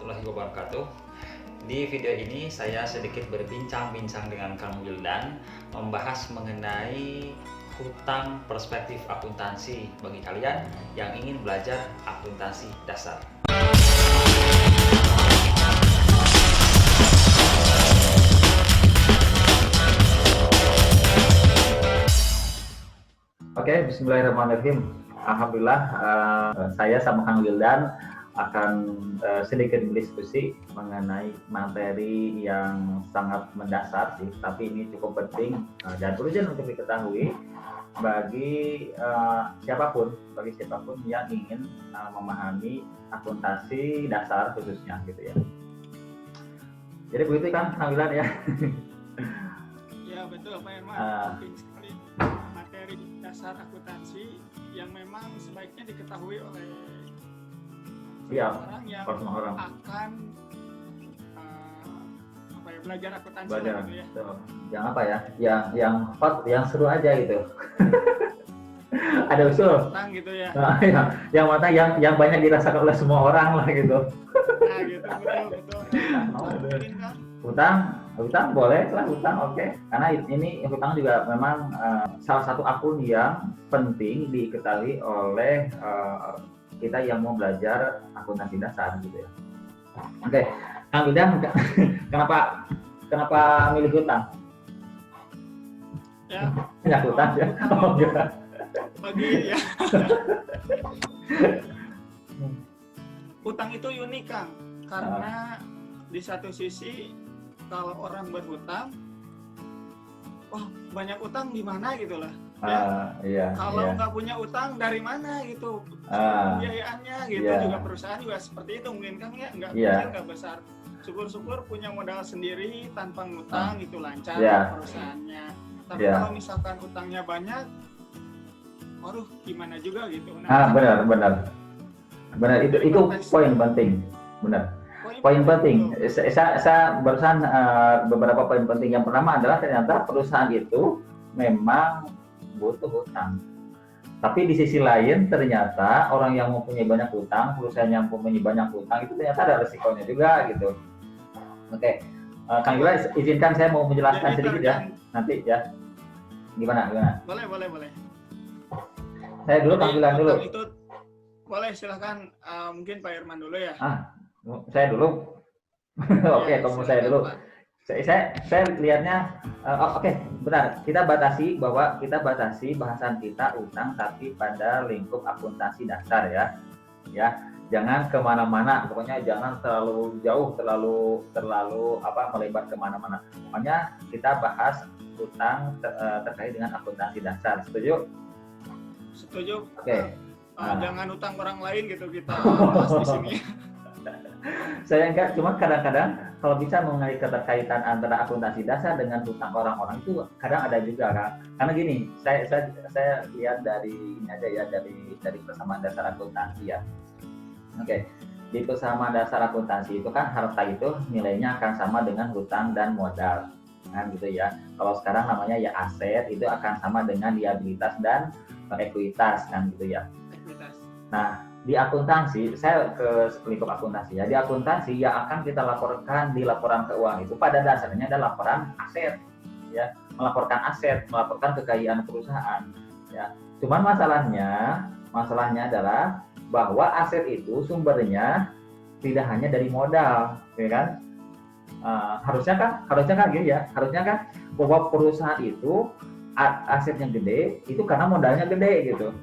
warahmatullahi wabarakatuh. Di video ini saya sedikit berbincang-bincang dengan Kang Wildan membahas mengenai hutang perspektif akuntansi bagi kalian yang ingin belajar akuntansi dasar. Oke, bismillahirrahmanirrahim. Alhamdulillah, saya sama Kang Wildan akan sedikit berdiskusi mengenai materi yang sangat mendasar sih, tapi ini cukup penting dan urgent untuk diketahui bagi siapapun yang ingin memahami akuntansi dasar khususnya gitu ya. Jadi begitu kan Kang Wildan ya? Ya betul Pak Herman, penting sekali materi dasar akuntansi yang memang sebaiknya diketahui oleh orang yang akan belajar akuntansi gitu ya. Yang apa ya? Yang hot, yang seru aja gitu. Ada usul. Matang gitu ya. Yang matang, yang banyak dirasakan oleh semua orang lah gitu. Nah gitu, betul. Hutang boleh lah, hutang oke. Karena ini hutang juga memang salah satu akun yang penting diketahui oleh kita yang mau belajar akuntansi dasar gitu ya. Oke, Kang Wildan, kenapa milih hutang? Ya. Banyak hutang ya. Oh enggak. Bagi ya. Hutang itu unik Kang, karena di satu sisi kalau orang berhutang, wah banyak utang di mana gitulah. Iya. Kalau nggak punya utang dari mana gitu, pembiayaannya gitu juga perusahaan juga seperti itu mungkin kan ya nggak kecil nggak besar. Syukur-syukur punya modal sendiri tanpa ngutang itu lancar perusahaannya. Tapi kalau misalkan utangnya banyak, waduh gimana juga gitu. Nah, benar itu poin penting, benar. Poin penting. Saya barusan beberapa poin penting. Yang pertama adalah ternyata perusahaan itu memang butuh hutang. Tapi di sisi lain ternyata orang yang mempunyai banyak hutang, perusahaan yang mempunyai banyak hutang itu ternyata ada resikonya juga gitu. Oke, Kang Wildan izinkan saya mau menjelaskan sedikit ya. Nanti ya. Gimana? Boleh. Saya dulu, Kang Wildan dulu. Itu boleh silahkan, mungkin Pak Herman dulu ya. Saya dulu. Oke, kamu saya dulu. Saya lihatnya oke, benar. Kita batasi bahasan kita utang tapi pada lingkup akuntansi dasar ya. Ya, jangan kemana-mana. Pokoknya jangan terlalu jauh, terlalu melebar kemana-mana. Pokoknya kita bahas utang terkait dengan akuntansi dasar. Setuju? Setuju. Oke. Jangan utang orang lain gitu kita bahas di sini. Saya enggak, cuma kadang-kadang kalau bisa mengenai keterkaitan antara akuntansi dasar dengan hutang orang-orang itu kadang ada juga kan. Karena gini, saya lihat dari ini aja ya, dari persamaan dasar akuntansi ya. Oke. Di persamaan dasar akuntansi itu kan harta itu nilainya akan sama dengan hutang dan modal. Kan gitu ya. Kalau sekarang namanya ya aset, itu akan sama dengan liabilitas dan ekuitas kan gitu ya. Nah, di akuntansi, saya ke lingkup akuntansi ya. Di akuntansi yang akan kita laporkan di laporan keuangan itu pada dasarnya adalah laporan aset, ya, melaporkan aset, melaporkan kekayaan perusahaan, ya. Cuman masalahnya adalah bahwa aset itu sumbernya tidak hanya dari modal, ya kan? Harusnya kan gitu ya. Harusnya kan bahwa perusahaan itu asetnya gede, itu karena modalnya gede gitu.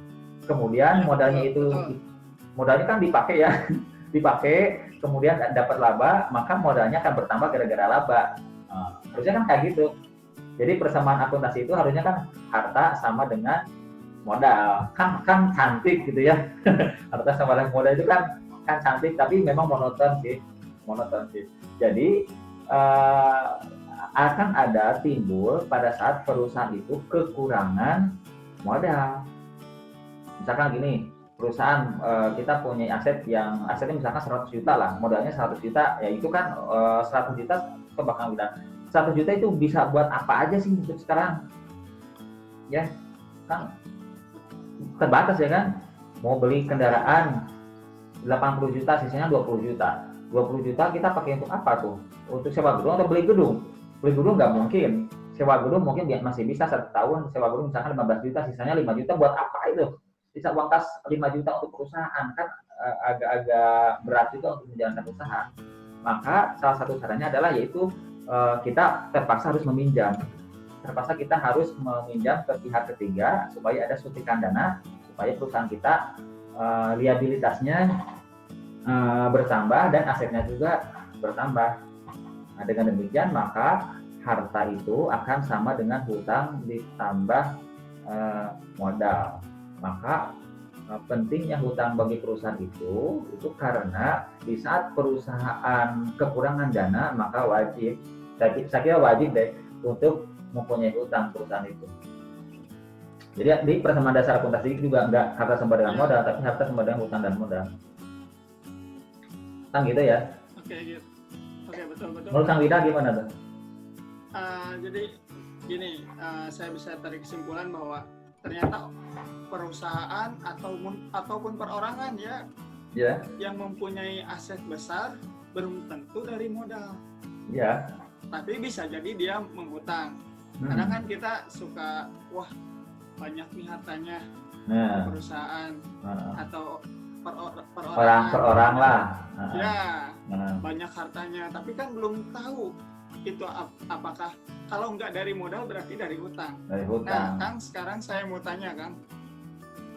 Kemudian modalnya kan dipakai, kemudian dapat laba, maka modalnya akan bertambah gara-gara laba. Harusnya kan kayak gitu. Jadi persamaan akuntansi itu harusnya kan harta sama dengan modal. Kan cantik gitu ya. Harta sama dengan modal itu kan cantik, tapi memang monoton sih. Jadi akan ada timbul pada saat perusahaan itu kekurangan modal. Misalkan gini, perusahaan kita punya asetnya misalkan 100 juta lah, modalnya 100 juta, ya itu kan 100 juta ke bakal udah 100 juta itu bisa buat apa aja sih untuk sekarang ya kan terbatas ya kan. Mau beli kendaraan 80 juta, sisanya 20 juta. 20 juta kita pakai untuk apa tuh? Untuk sewa gedung atau beli gedung? Beli gedung nggak mungkin. Sewa gedung mungkin masih bisa 1 tahun sewa gedung misalkan 15 juta, sisanya 5 juta buat apa itu? Bisa uang kas 5 juta untuk perusahaan, kan agak berat juga untuk menjalankan usaha. Maka salah satu caranya adalah yaitu kita terpaksa harus meminjam. Terpaksa kita harus meminjam ke pihak ketiga supaya ada suntikan dana, supaya perusahaan kita liabilitasnya bertambah dan asetnya juga bertambah. Nah, dengan demikian maka harta itu akan sama dengan hutang ditambah modal. Maka pentingnya hutang bagi perusahaan itu karena di saat perusahaan kekurangan dana maka wajib, saya kira wajib deh untuk mempunyai hutang perusahaan itu. Jadi di persamaan dasar akuntansi juga enggak harta sama dengan modal, tapi harta sama dengan hutang dan modal. Kan gitu ya? Oke, gitu. Oke, betul. Menurut Kang Wida gimana tuh? Jadi gini, saya bisa tarik kesimpulan bahwa ternyata perusahaan ataupun perorangan yang mempunyai aset besar belum tentu dari modal. Ya. Tapi bisa jadi dia menghutang. Karena kan kita suka banyak nih hartanya perusahaan atau perorang lah. Banyak hartanya, tapi kan belum tahu itu apakah kalau nggak dari modal berarti dari hutang. Nah, Kang, sekarang saya mau tanya, Kang.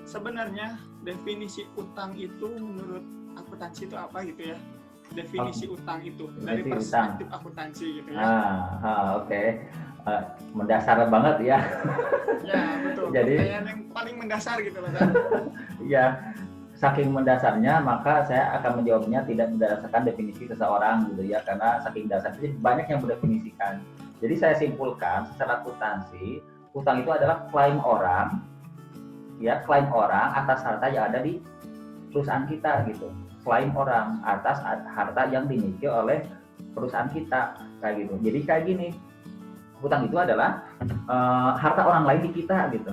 Sebenarnya definisi utang itu menurut akuntansi itu apa gitu ya? Definisi utang itu dari perspektif akuntansi gitu ya. Oke. Mendasar banget ya. Ya, betul. Jadi yang paling mendasar gitu loh, kan. Iya. Saking mendasarnya maka saya akan menjawabnya tidak berdasarkan definisi seseorang gitu ya, karena saking dasarnya banyak yang mendefinisikan. Jadi saya simpulkan secara akuntansi, hutang itu adalah klaim orang atas harta yang ada di perusahaan kita gitu. Klaim orang atas harta yang dimiliki oleh perusahaan kita kayak gitu. Jadi kayak gini, hutang itu adalah harta orang lain di kita gitu.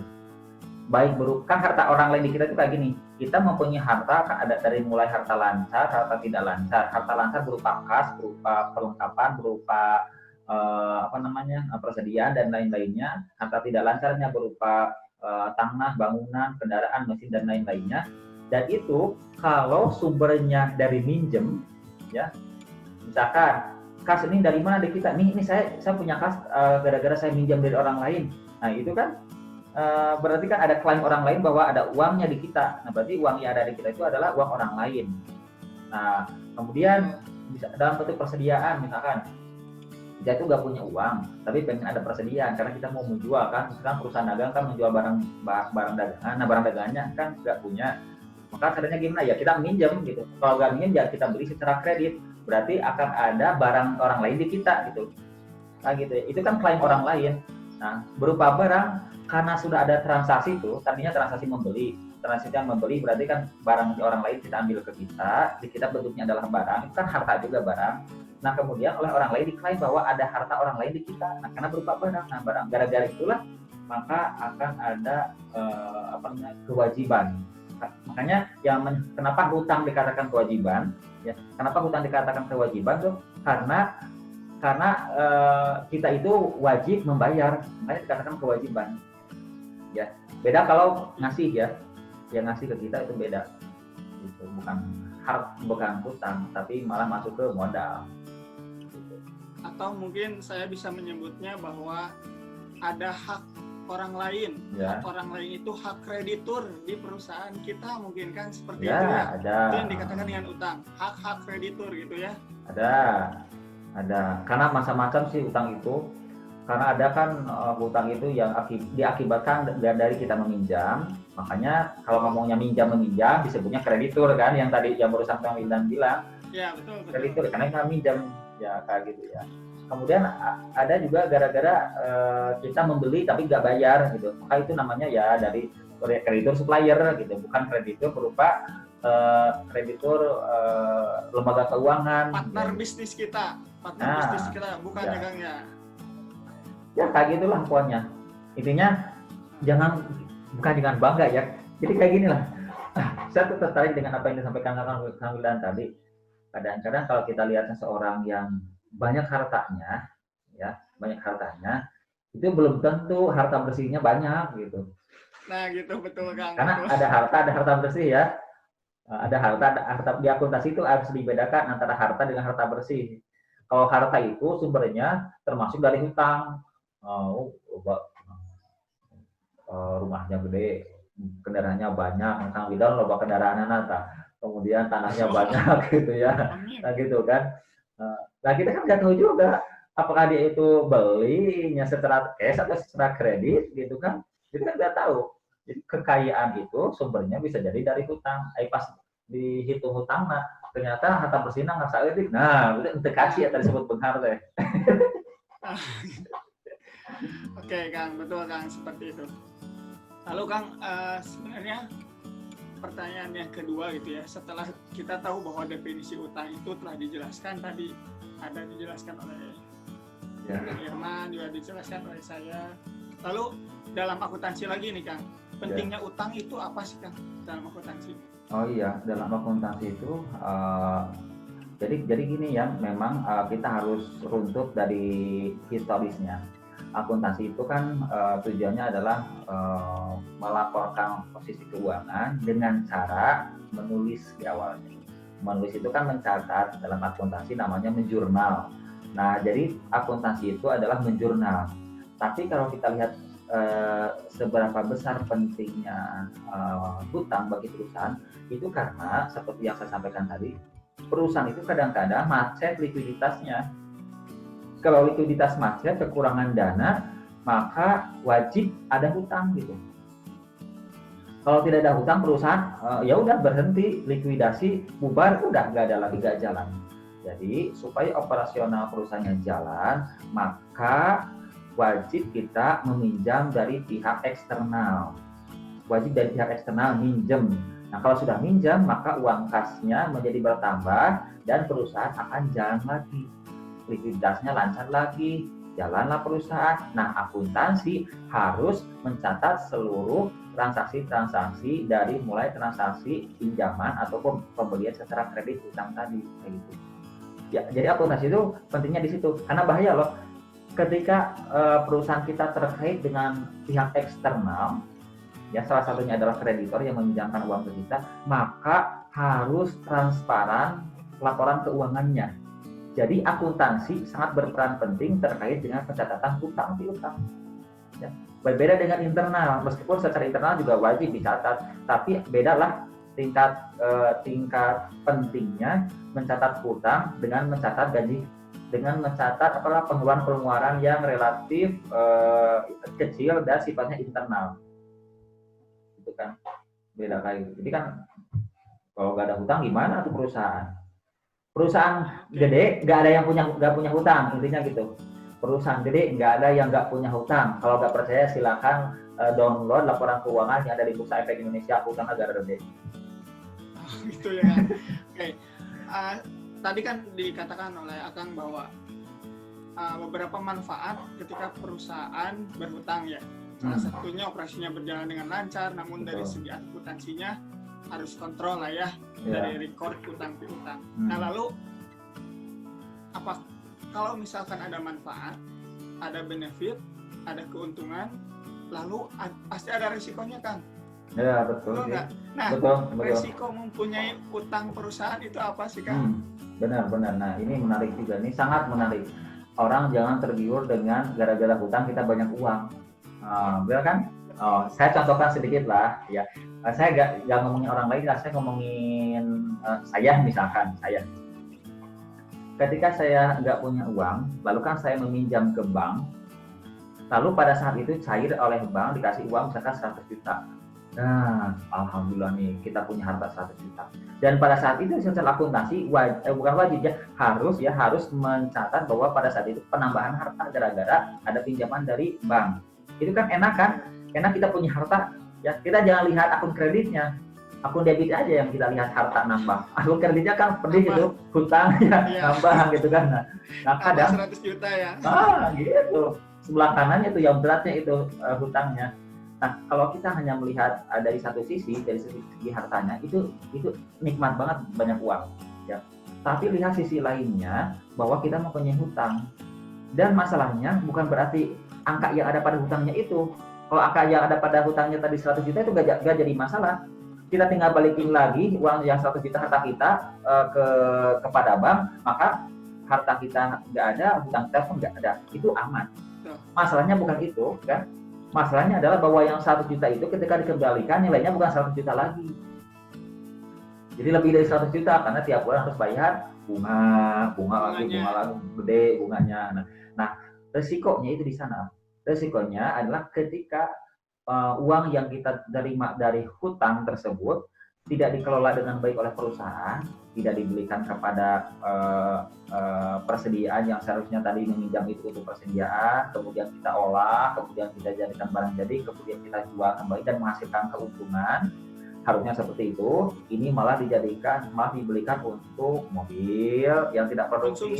Baik berupa harta orang lain di kita itu kayak gini, kita mempunyai harta ada dari mulai harta lancar, harta tidak lancar. Harta lancar berupa kas, berupa perlengkapan, berupa persediaan dan lain-lainnya. Harta tidak lancarnya berupa tanah, bangunan, kendaraan, mesin dan lain-lainnya. Dan itu kalau sumbernya dari minjem, ya, misalkan kas ini dari mana di kita? Nih saya punya kas gara-gara saya minjam dari orang lain. Nah itu kan berarti kan ada klaim orang lain bahwa ada uangnya di kita. Nah berarti uang yang ada di kita itu adalah uang orang lain. Nah kemudian bisa dalam bentuk persediaan, misalkan kita itu nggak punya uang tapi pengen ada persediaan karena kita mau menjual kan. Misalkan perusahaan dagang kan menjual barang dagangan. Nah barang dagangannya kan nggak punya, maka caranya gimana ya, kita minjem gitu. Kalau nggak minjem ya kita beli secara kredit, berarti akan ada barang orang lain di kita gitu. Nah gitu, itu kan klaim orang lain. Nah berupa barang, karena sudah ada transaksi itu, tadinya transaksi membeli berarti kan barang orang lain kita ambil ke kita, di kita bentuknya adalah barang, itu kan harta juga barang. Nah kemudian oleh orang lain diklaim bahwa ada harta orang lain di kita, nah karena berupa barang. Nah barang gara-gara itulah maka akan ada kewajiban. Makanya kenapa hutang dikatakan kewajiban? Ya, kenapa hutang dikatakan kewajiban tuh? Karena kita itu wajib membayar, makanya dikatakan kewajiban. Ya, beda kalau ngasih ya, yang ngasih ke kita itu beda. Itu bukan hutang, tapi malah masuk ke modal. Gitu. Atau mungkin saya bisa menyebutnya bahwa ada hak orang lain. Ya. Hak orang lain itu hak kreditur di perusahaan kita, mungkin kan seperti ya, itu ya. Ada. Itu yang dikatakan dengan utang, hak kreditur gitu ya. Ada. Karena macam-macam sih utang itu. Karena ada kan hutang itu yang diakibatkan dari kita meminjam. Makanya kalau ngomongnya minjam-meminjam disebutnya kreditur kan, yang tadi yang barusan Kang Wildan bilang. Ya, betul. Kreditur karena kita minjam ya kayak gitu ya. Kemudian ada juga gara-gara kita membeli tapi nggak bayar gitu. Maka itu namanya ya dari kreditur supplier gitu, bukan kreditur berupa kreditur lembaga keuangan. Partner bisnis kita, bisnis kita, bukan ya. Kang ya. Ya kayak gitulah pokoknya. Intinya bukan dengan bangga ya. Jadi kayak gini lah. Saya tuh tertarik dengan apa yang disampaikan Kang Wildan tadi. Kadang-kadang kalau kita lihat seseorang yang banyak hartanya, itu belum tentu harta bersihnya banyak gitu. Nah gitu, betul Kang. Karena betul. ada harta bersih ya. Ada harta di akuntansi itu harus dibedakan antara harta dengan harta bersih. Kalau harta itu sumbernya termasuk dari hutang. Rumahnya gede, kendaraannya banyak, Kang Widal loba kendaraan nata. Kemudian tanahnya banyak gitu ya. Nah gitu kan. Nah kita kan nggak tahu juga apakah dia itu belinya secara cash atau secara kredit gitu kan. Kita kan nggak tahu. Jadi kekayaan itu sumbernya bisa jadi dari hutang. Pas dihitung hutang, nah ternyata harta bersihnya nggak saeutik. Nah, itu kasih ya tadi sebut benghar teh. Oke Kang, betul Kang, seperti itu. Lalu Kang, sebenarnya pertanyaan yang kedua gitu ya, setelah kita tahu bahwa definisi utang itu telah dijelaskan tadi, ada dijelaskan oleh Irman, juga dijelaskan oleh saya. Lalu dalam akuntansi lagi nih Kang, pentingnya utang itu apa sih Kang dalam akuntansi? Oh iya, dalam akuntansi itu jadi gini ya, memang kita harus runtut dari historisnya. Akuntansi itu kan tujuannya adalah melaporkan posisi keuangan dengan cara menulis di awalnya. Menulis itu kan mencatat, dalam akuntansi namanya menjurnal. Nah, jadi akuntansi itu adalah menjurnal. Tapi kalau kita lihat seberapa besar pentingnya hutang bagi perusahaan, itu karena seperti yang saya sampaikan tadi, perusahaan itu kadang-kadang macet likuiditasnya. Kalau likuiditas macet, kekurangan dana, maka wajib ada hutang gitu. Kalau tidak ada hutang, perusahaan ya udah berhenti, likuidasi, bubar, udah nggak ada lagi, nggak jalan. Jadi supaya operasional perusahaannya jalan, maka wajib kita meminjam dari pihak eksternal. Wajib dari pihak eksternal minjem. Nah kalau sudah minjam, maka uang kasnya menjadi bertambah dan perusahaan akan jalan lagi. Likuiditasnya lancar lagi, jalanlah perusahaan. Nah, akuntansi harus mencatat seluruh transaksi-transaksi dari mulai transaksi pinjaman ataupun pembelian secara kredit utang tadi, kayak gitu. Ya, jadi akuntansi itu pentingnya di situ. Karena bahaya loh, ketika perusahaan kita terkait dengan pihak eksternal, ya salah satunya adalah kreditor yang meminjamkan uang ke kita, maka harus transparan laporan keuangannya. Jadi akuntansi sangat berperan penting terkait dengan pencatatan hutang piutang. Ya. Berbeda dengan internal, meskipun secara internal juga wajib dicatat, tapi bedalah tingkat pentingnya mencatat hutang dengan mencatat gaji, dengan mencatat pengeluaran yang relatif kecil dan sifatnya internal. Itu kan beda kayak gitu. Jadi kan kalau nggak ada hutang gimana tuh perusahaan? Perusahaan gede nggak ada yang nggak punya hutang, intinya gitu. Perusahaan gede nggak ada yang nggak punya hutang. Kalau nggak percaya silakan download laporan keuangan yang ada di Bursa Efek Indonesia, hutang negara gede. Gitu ya kan. Oke. Tadi kan dikatakan oleh Akang bahwa beberapa manfaat ketika perusahaan berhutang ya. Salah satunya operasinya berjalan dengan lancar, namun dari segi akuntansinya harus kontrol lah ya, dari record utang piutang. Nah lalu apa kalau misalkan ada manfaat, ada benefit, ada keuntungan, lalu pasti ada risikonya kan? Ya betul. Betul nggak? Nah betul. Risiko mempunyai utang perusahaan itu apa sih Kang? Benar. Nah ini menarik juga, ini sangat menarik. Orang jangan tergiur dengan gara-gara hutang kita banyak uang. Benar kan? Saya contohkan sedikit lah ya. Saya nggak ngomongin orang lain, saya ngomongin saya misalkan. Saya ketika saya nggak punya uang, lalu kan saya meminjam ke bank, lalu pada saat itu cair oleh bank, dikasih uang misalkan 100 juta. Nah, alhamdulillah nih kita punya harta 100 juta. Dan pada saat itu secara akuntansi bukan wajib ya, harus mencatat bahwa pada saat itu penambahan harta gara-gara ada pinjaman dari bank. Itu kan enak kan? Enak kita punya harta, ya kita jangan lihat akun kreditnya, akun debit aja yang kita lihat harta nambah. Akun kreditnya kan pedih itu, hutang ya nambah gitu kan. Nah kadang 100 juta ya. Gitu. Sebelah kanannya itu yang beratnya itu hutangnya. Nah kalau kita hanya melihat dari satu sisi, dari segi hartanya, itu nikmat banget banyak uang. Ya. Tapi lihat sisi lainnya bahwa kita mempunyai hutang. Dan masalahnya bukan berarti angka yang ada pada hutangnya itu. Kalau angka yang ada pada hutangnya tadi 100 juta itu gak jadi masalah. Kita tinggal balikin lagi uang yang 100 juta harta kita kepada bank, maka harta kita nggak ada, hutang kita pun nggak ada, itu aman. Masalahnya bukan itu, kan? Masalahnya adalah bahwa yang 100 juta itu ketika dikembalikan nilainya bukan 100 juta lagi. Jadi lebih dari 100 juta karena tiap bulan harus bayar bunga lagi gede bunganya. Nah, resikonya itu di sana. Resikonya adalah ketika uang yang kita terima dari hutang tersebut tidak dikelola dengan baik oleh perusahaan, tidak dibelikan kepada persediaan yang seharusnya tadi meminjam itu untuk persediaan, kemudian kita olah, kemudian kita jadikan barang jadi, kemudian kita jual kembali dan menghasilkan keuntungan. Harusnya seperti itu, ini malah dibelikan untuk mobil yang tidak produktif,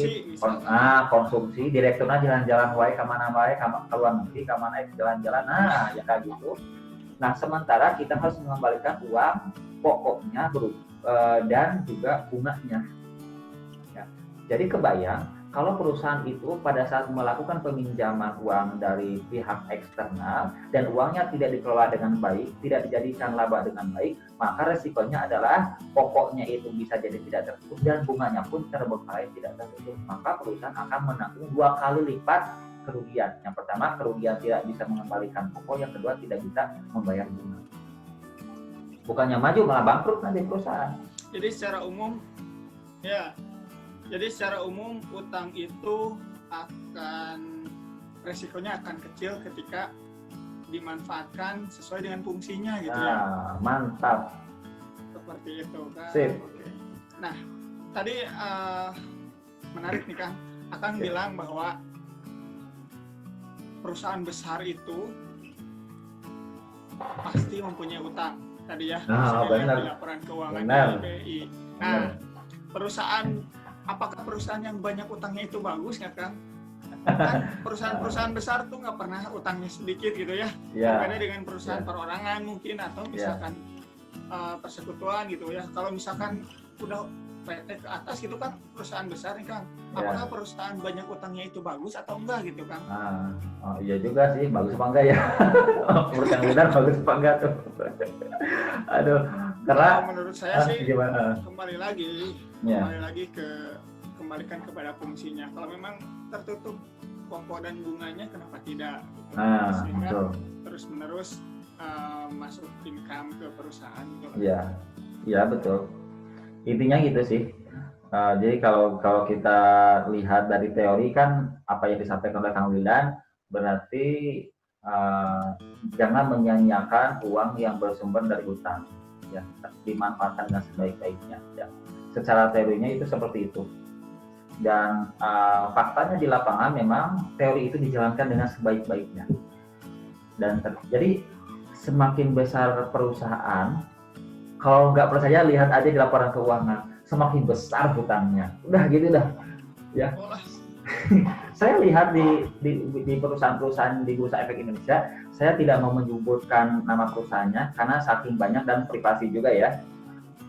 konsumsi, direkturnya jalan-jalan wae kemana wae, ke luar negeri, kemana jalan-jalan, ya kayak gitu. Nah, sementara kita harus mengembalikan uang pokoknya dan juga bunganya. Ya. Jadi kebayang kalau perusahaan itu pada saat melakukan peminjaman uang dari pihak eksternal dan uangnya tidak dikelola dengan baik, tidak dijadikan laba dengan baik, maka resikonya adalah pokoknya itu bisa jadi tidak tertutup dan bunganya pun terbengkalai tidak tertutup. Maka perusahaan akan menanggung 2 kali lipat kerugian. Yang pertama, kerugian tidak bisa mengembalikan pokok, yang kedua tidak bisa membayar bunga. Bukannya maju malah bangkrut nanti perusahaan. Jadi secara umum utang itu resikonya akan kecil ketika dimanfaatkan sesuai dengan fungsinya gitu ya. Mantap. Seperti itu kan. Sip. Oke. Nah, tadi menarik nih Kang. Akang bilang bahwa perusahaan besar itu pasti mempunyai utang. Tadi ya, benar. di laporan keuangan BPI. Nah, apakah perusahaan yang banyak utangnya itu bagus nggak Kang? Kan perusahaan besar tuh nggak pernah utangnya sedikit gitu ya. Berbeda dengan perusahaan perorangan mungkin atau misalkan persekutuan gitu ya. Kalau misalkan udah PT ke atas gitu kan perusahaan besar nih Kang. Apakah perusahaan banyak utangnya itu bagus atau enggak gitu Kang? Iya juga sih, bagus apa enggak ya? Perusahaan besar bagus apa enggak tuh? Aduh, karena menurut saya sih kembali lagi kembalikan kepada fungsinya. Kalau memang tertutup pokok dan bunganya, kenapa tidak? Sehingga terus-menerus masuk income ke perusahaan. Iya betul. Intinya gitu sih. Jadi kalau kita lihat dari teori kan apa yang disampaikan oleh Kang Wildan berarti jangan menyanyiakan uang yang bersumber dari hutang, ya, dimanfaatkan dengan sebaik-baiknya. Ya. Secara teorinya itu seperti itu. Dan faktanya di lapangan memang teori itu dijalankan dengan sebaik-baiknya. Dan jadi semakin besar perusahaan, kalau nggak percaya lihat aja di laporan keuangan, semakin besar hutangnya. Udah gitu dah. Ya. Saya lihat di perusahaan-perusahaan di Bursa Efek Indonesia, saya tidak mau menyebutkan nama perusahaannya karena saking banyak dan privasi juga ya.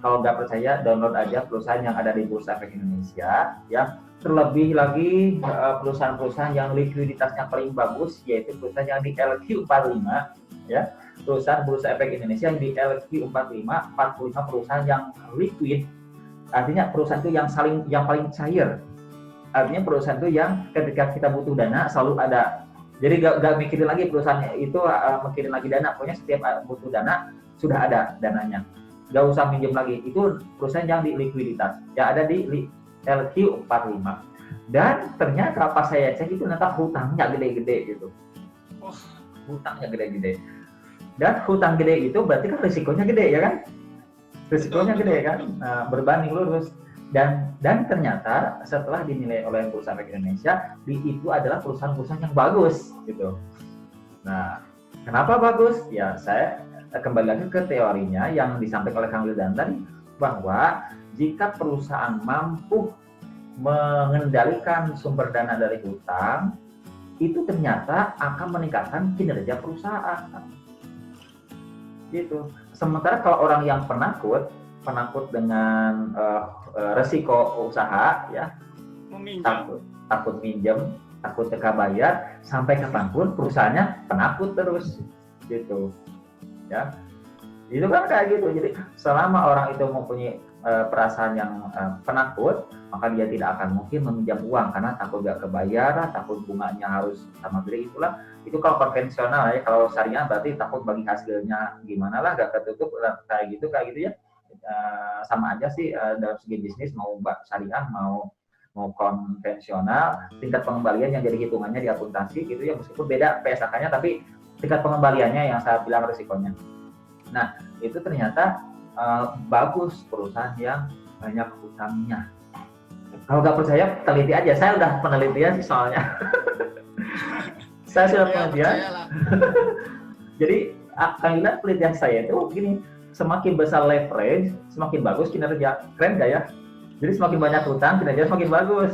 Kalau nggak percaya, download aja perusahaan yang ada di Bursa Efek Indonesia. Ya. Terlebih lagi perusahaan-perusahaan yang likuiditasnya paling bagus, yaitu perusahaan yang di LQ45, ya. Perusahaan Bursa Efek Indonesia yang di LQ45, 45 perusahaan yang liquid, artinya perusahaan itu yang paling cair. Artinya perusahaan itu yang ketika kita butuh dana selalu ada. Jadi gak mikirin lagi perusahaan itu mikirin lagi dana, pokoknya setiap butuh dana sudah ada dananya. Gak usah minjem lagi. Itu perusahaan yang di likuiditas, yang ada di LQ45. Dan ternyata pas saya cek itu ternyata hutangnya gede-gede gitu. Hutangnya gede-gede. Dan hutang gede itu berarti kan risikonya gede ya kan? Risikonya gede kan? Berbanding lurus. Dan ternyata setelah dinilai oleh Bursa Efek Indonesia, itu adalah perusahaan-perusahaan yang bagus gitu. Nah, kenapa bagus? Ya saya kembali lagi ke teorinya yang disampaikan oleh Kang Wildan tadi, bahwa jika perusahaan mampu mengendalikan sumber dana dari hutang, itu ternyata akan meningkatkan kinerja perusahaan. Gitu. Sementara kalau orang yang penakut dengan resiko usaha ya, takut minjem, takut teka bayar, sampai kapanpun perusahaannya penakut terus gitu ya. Itu kan kayak gitu. Jadi selama orang itu mempunyai perasaan yang penakut, maka dia tidak akan mungkin meminjam uang karena takut gak kebayar, takut bunganya harus sama gede. Itulah, itu kalau konvensional ya. Kalau syariah berarti takut bagi hasilnya gimana lah, gak ketutup kayak gitu ya. Sama aja sih dalam segi bisnis, mau syariah mau konvensional, tingkat pengembalian yang jadi hitungannya di akuntansi gitu ya, meskipun beda PSAK-nya, tapi tingkat pengembaliannya yang saya bilang risikonya. Nah, itu ternyata bagus perusahaan yang banyak utangnya. Kalau nggak percaya, teliti aja. Saya udah penelitian sih soalnya. Saya sudah penelitian. Jadi, karena penelitian saya itu gini, semakin besar leverage, semakin bagus kinerja. Keren nggak ya? Jadi semakin banyak utang, kinerja semakin bagus.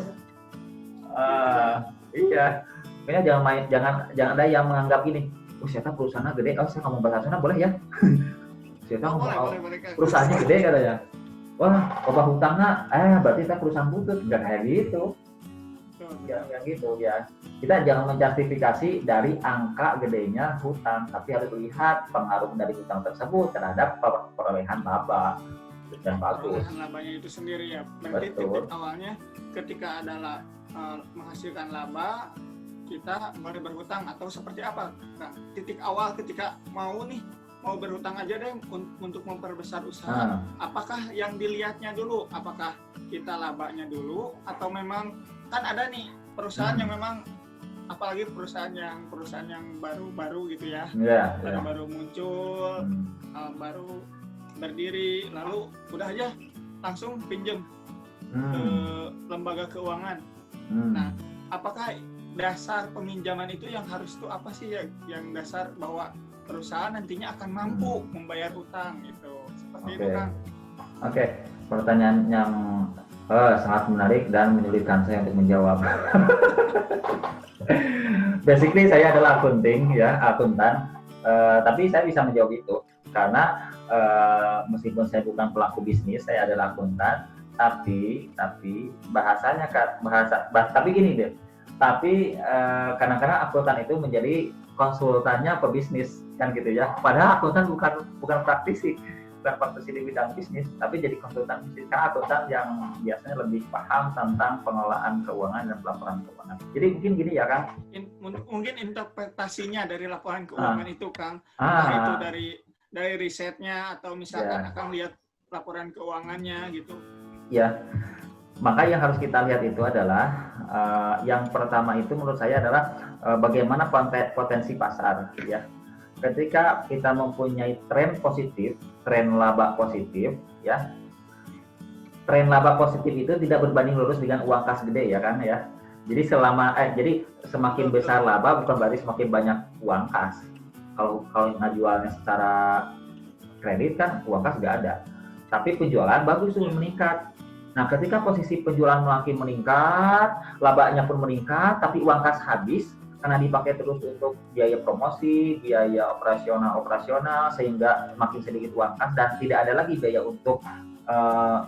Iya. Makanya jangan ada yang menganggap ini. Oh, siapa perusahaannya gede? Oh, saya ngomong bahasa Sunda boleh ya? Siapa ngomong perusahaannya gede katanya. Wah, obat hutangnya, berarti kita perusahaan butut. Nggak kayak gitu. Ya gitu ya. Kita jangan menjustifikasi dari angka gedenya hutang, tapi harus lihat pengaruh dari hutang tersebut terhadap perolehan laba. Dan bagus. Perolehan labanya itu sendiri ya. Berarti titik awalnya ketika adalah menghasilkan laba, kita boleh berhutang atau seperti apa? Nah, titik awal ketika mau berhutang aja deh untuk memperbesar usaha. Apakah yang dilihatnya dulu? Apakah kita labanya dulu atau memang kan ada nih perusahaan yang memang, apalagi perusahaan yang baru gitu ya, baru muncul, baru berdiri, lalu udah aja langsung pinjam ke lembaga keuangan. Nah, apakah dasar peminjaman itu yang harus itu apa sih ya, yang dasar bahwa perusahaan nantinya akan mampu membayar hutang gitu, seperti itu kan? Oke. Pertanyaan yang sangat menarik dan menyulitkan saya untuk menjawab. Basically saya adalah akuntan, tapi saya bisa menjawab itu karena meskipun saya bukan pelaku bisnis, saya adalah akuntan, tapi bahasanya tapi gini deh. Tapi kadang-kadang akuntan itu menjadi konsultannya pebisnis kan gitu ya. Padahal akuntan bukan praktisi di bidang bisnis, tapi jadi konsultan bisnis. Karena akuntan yang biasanya lebih paham tentang pengelolaan keuangan dan pelaporan keuangan. Jadi mungkin gini ya Kang. Mungkin interpretasinya dari laporan keuangan itu Kang, itu dari risetnya atau misalkan akan lihat laporan keuangannya gitu. Ya. Maka yang harus kita lihat itu adalah yang pertama itu menurut saya adalah bagaimana potensi pasar ya. Ketika kita mempunyai tren positif, tren laba positif ya. Tren laba positif itu tidak berbanding lurus dengan uang kas gede ya kan ya. Jadi jadi semakin besar laba bukan berarti semakin banyak uang kas. Kalau ngajualnya secara kredit kan uang kas nggak ada. Tapi penjualan bagus tuh meningkat. Nah, ketika posisi penjualan makin meningkat, labanya pun meningkat, tapi uang kas habis karena dipakai terus untuk biaya promosi, biaya operasional, sehingga makin sedikit uang kas dan tidak ada lagi biaya untuk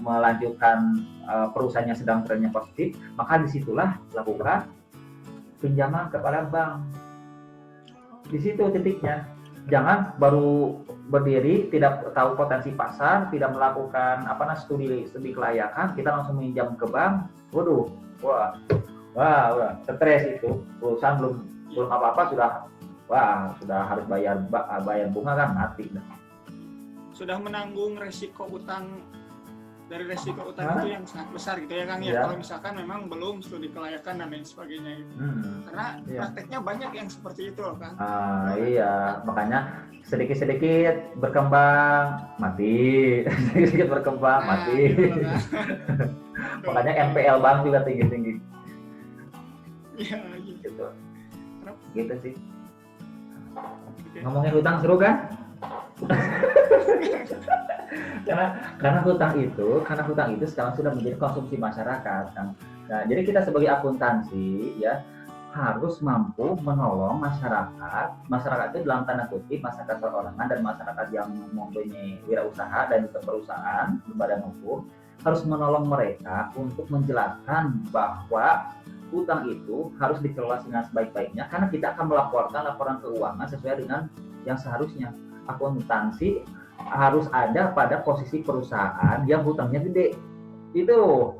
melanjutkan perusahaan yang sedang trennya positif, maka disitulah lakukan pinjaman kepada bank. Di situ titiknya. Jangan baru berdiri, tidak tahu potensi pasar, tidak melakukan studi kelayakan, kita langsung minjam ke bank. Waduh, wah, stres itu. Perusahaan belum apa-apa sudah harus bayar bunga kan mati. Sudah menanggung resiko utang. Dari resiko utang itu yang sangat besar gitu ya Kang ya. Kalau misalkan memang belum studi kelayakan dan lain sebagainya gitu. Karena prakteknya banyak yang seperti itu loh Kang. Iya, makanya sedikit-sedikit berkembang mati, sedikit berkembang mati. Makanya NPL bank juga tinggi-tinggi. Iya, gitu. Gitu sih. Ngomongin hutang seru kan? karena hutang itu sekarang sudah menjadi konsumsi masyarakat kan. Nah, jadi kita sebagai akuntansi ya harus mampu menolong masyarakat itu dalam tanda kutip masyarakat perorangan dan masyarakat yang mempunyai wirausaha dan juga perusahaan berbadan hukum harus menolong mereka untuk menjelaskan bahwa hutang itu harus dikelola dengan sebaik-baiknya, karena kita akan melaporkan laporan keuangan sesuai dengan yang seharusnya. Akuntansi harus ada pada posisi perusahaan yang hutangnya gede. Itu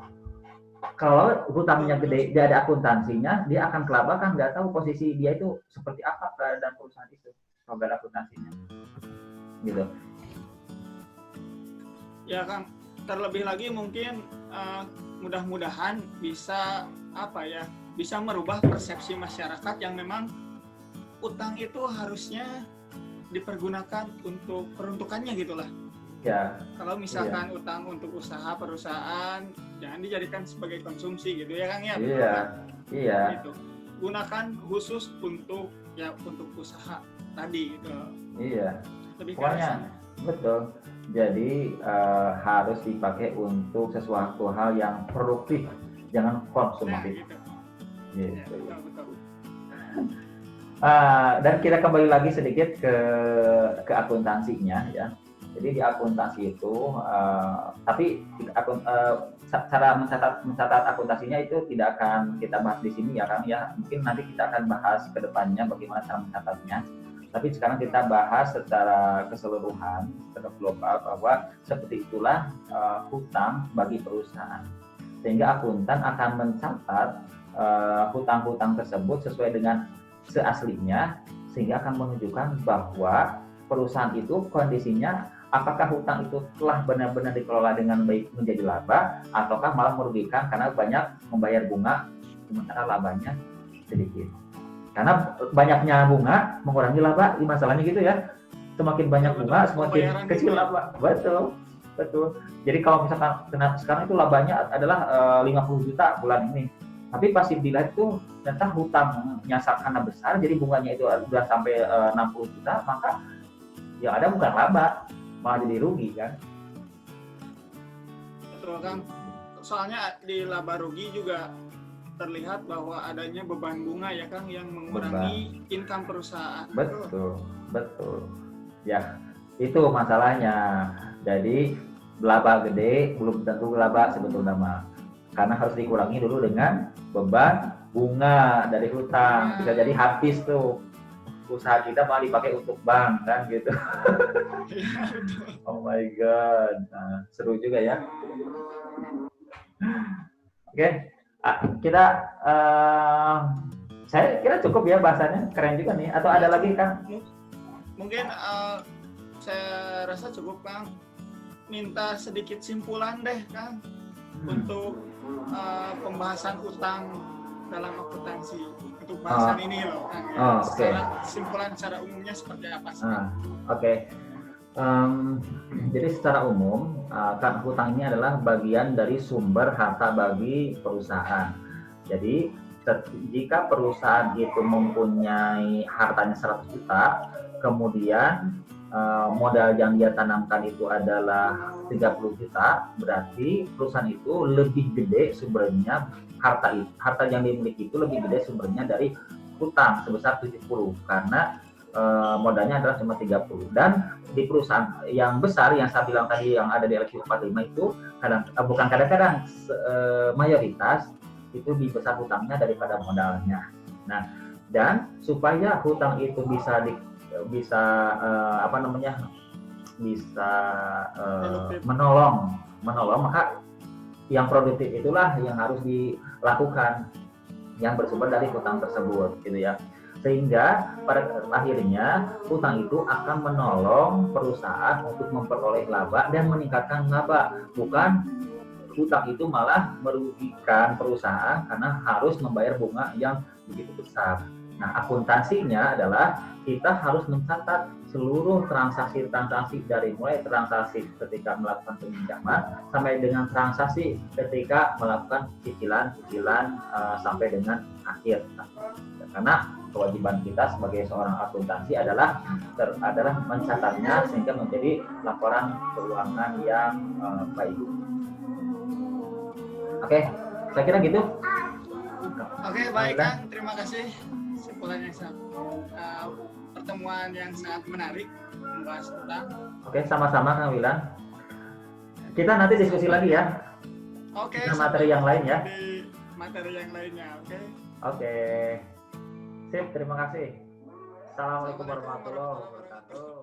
kalau hutangnya gede, dia ada akuntansinya, dia akan kelabakan, nggak tahu posisi dia itu seperti apa keadaan perusahaan itu kalau nggak ada akuntansinya. Gitu. Ya Kang, terlebih lagi mungkin mudah-mudahan bisa bisa merubah persepsi masyarakat yang memang utang itu harusnya dipergunakan untuk peruntukannya gitulah. Ya. Kalau misalkan utang untuk usaha perusahaan, jangan dijadikan sebagai konsumsi gitu ya Kang ya. Iya. Iya. Gitu. Gunakan khusus untuk usaha tadi gitu. Iya. Lebih pokoknya betul. Jadi harus dipakai untuk sesuatu hal yang produktif, jangan konsumtif. Gitu. Gitu. Ya, betul. Dan kita kembali lagi sedikit ke akuntansinya ya. Jadi di akuntansi itu, tapi cara mencatat akuntansinya itu tidak akan kita bahas di sini ya Kang ya. Mungkin nanti kita akan bahas ke depannya bagaimana cara mencatatnya. Tapi sekarang kita bahas secara keseluruhan, secara global, bahwa seperti itulah hutang bagi perusahaan. Sehingga akuntan akan mencatat hutang-hutang tersebut sesuai dengan seaslinya, sehingga akan menunjukkan bahwa perusahaan itu kondisinya apakah hutang itu telah benar-benar dikelola dengan baik menjadi laba, ataukah malah merugikan karena banyak membayar bunga sementara labanya sedikit. Karena banyaknya bunga mengurangi laba, masalahnya gitu ya. Semakin banyak bunga, semakin kecil laba. Betul. Jadi kalau misalkan sekarang itu labanya adalah 50 juta bulan ini. Tapi pasti dilihat itu ternyata hutangnya karena besar, jadi bunganya itu sudah sampai 60 juta, maka yang ada bukan laba, malah jadi rugi kan. Betul Kang. Soalnya di laba rugi juga terlihat bahwa adanya beban bunga ya Kang yang mengurangi income perusahaan. Betul. Ya, itu masalahnya. Jadi laba gede belum tentu laba sebetulnya mah. Karena harus dikurangi dulu dengan beban bunga dari hutang. Bisa jadi habis tuh usaha kita malah dipakai untuk bank kan gitu. Oh my god, seru juga ya. Oke, kita saya kira cukup ya bahasannya, keren juga nih. Atau ada lagi Kang? Mungkin saya rasa cukup Kang. Minta sedikit simpulan deh Kang untuk pembahasan utang dalam akuntansi untuk bahasan ini loh Kang. Simpulan secara umumnya seperti apa sih? Oke. Jadi secara umum kan hutang ini adalah bagian dari sumber harta bagi perusahaan. Jadi jika perusahaan itu mempunyai hartanya 100 juta, kemudian modal yang dia tanamkan itu adalah 30 juta, berarti perusahaan itu lebih gede sumbernya, harta yang dimiliki itu lebih gede sumbernya dari hutang sebesar 70, karena modalnya adalah cuma 30. Dan di perusahaan yang besar yang saya bilang tadi yang ada di LQ 45 itu bukan kadang-kadang mayoritas itu lebih besar hutangnya daripada modalnya. Nah, dan supaya hutang itu bisa menolong, maka yang produktif itulah yang harus dilakukan yang bersumber dari hutang tersebut gitu ya. Sehingga pada akhirnya hutang itu akan menolong perusahaan untuk memperoleh laba dan meningkatkan laba, bukan hutang itu malah merugikan perusahaan karena harus membayar bunga yang begitu besar. Nah, akuntansinya adalah kita harus mencatat seluruh transaksi dari mulai transaksi ketika melakukan peminjaman sampai dengan transaksi ketika melakukan cicilan sampai dengan akhir. Karena kewajiban kita sebagai seorang akuntansi adalah mencatatnya sehingga menjadi laporan keuangan yang baik. Oke, saya kira gitu. Oke, baik Kang, terima kasih. Simpulan yang pertemuan yang sangat menarik membahas tentang. Oke, sama-sama Kang Wilan. Kita nanti diskusi lagi ya. Oke. Kita materi yang lain ya. Di materi yang lainnya, oke. Oke. Sip, terima kasih. Assalamualaikum warahmatullahi wabarakatuh.